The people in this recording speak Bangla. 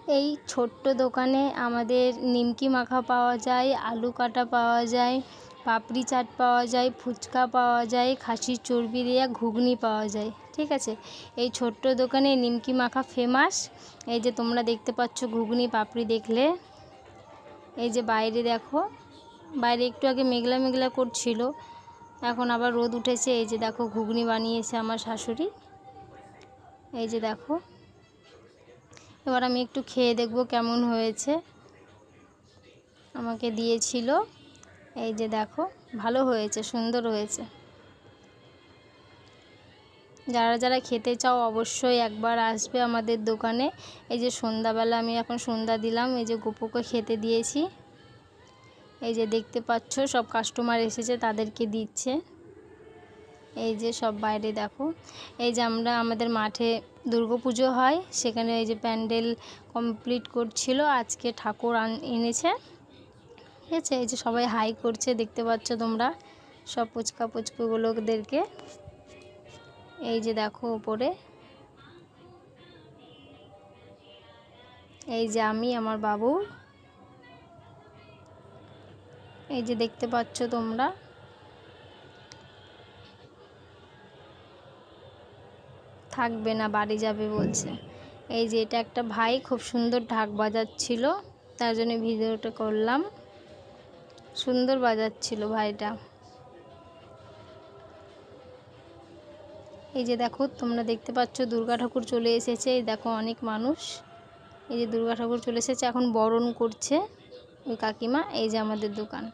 এই ছোট্ট দোকানে আমাদের নিমকি মাখা পাওয়া যায়, আলু কাটা পাওয়া যায়, পাপড়ি চাট পাওয়া যায়, ফুচকা পাওয়া যায়, খাসির চর্বি দেওয়া ঘুগনি পাওয়া যায়। ঠিক আছে, এই ছোট্ট দোকানে নিমকি মাখা ফেমাস। এই যে তোমরা দেখতে পাচ্ছ ঘুগনি পাপড়ি দেখলে। এই যে বাইরে দেখো, বাইরে একটু আগে মেঘলা মেঘলা করছিল, এখন আবার রোদ উঠেছে। এই যে দেখো ঘুগনি বানিয়েছে আমার শাশুড়ি। এই যে দেখো, এবার আমি একটু খেয়ে দেখব কেমন হয়েছে। আমাকে দিয়েছিল। এই যে দেখো, ভালো হয়েছে, সুন্দর হয়েছে। যারা যারা খেতে চাও অবশ্যই একবার আসবে আমাদের দোকানে। এই যে সন্ধ্যাবেলা আমি এখন সন্ধ্যা দিলাম, এই যে গোপুকে খেতে দিয়েছি। এই যে দেখতে পাচ্ছ সব কাস্টমার এসেছে, তাদেরকে দিচ্ছে। এই যে সব বাইরে দেখো। এই যে আমাদের মাঠে দুর্গাপুজো হয়, সেখানে এই যে প্যান্ডেল কমপ্লিট করছিল, আজকে ঠাকুর এনেছে। ঠিক আছে, এই যে সবাই হাই করছে, দেখতে পাচ্ছ তোমরা সব পুচকুগুলোদেরকে। এই যে দেখো উপরে, এই যে আমি, আমার বাবু। এই যে দেখতে পাচ্ছ তোমরা। থাকবে না, বাড়ি যাবে বলছে। এই যে এটা একটা ভাই খুব সুন্দর ঢাক বাজাচ্ছিল, তার জন্য ভিডিওটা করলাম। সুন্দর বাজাচ্ছিল ভাইটা। এই যে দেখো তোমরা দেখতে পাচ্ছ দুর্গা ঠাকুর চলে এসেছে। এই দেখো অনেক মানুষ। এই যে দুর্গা ঠাকুর চলে এসেছে, এখন বরণ করছে ওই কাকিমা। এই যে আমাদের দোকান।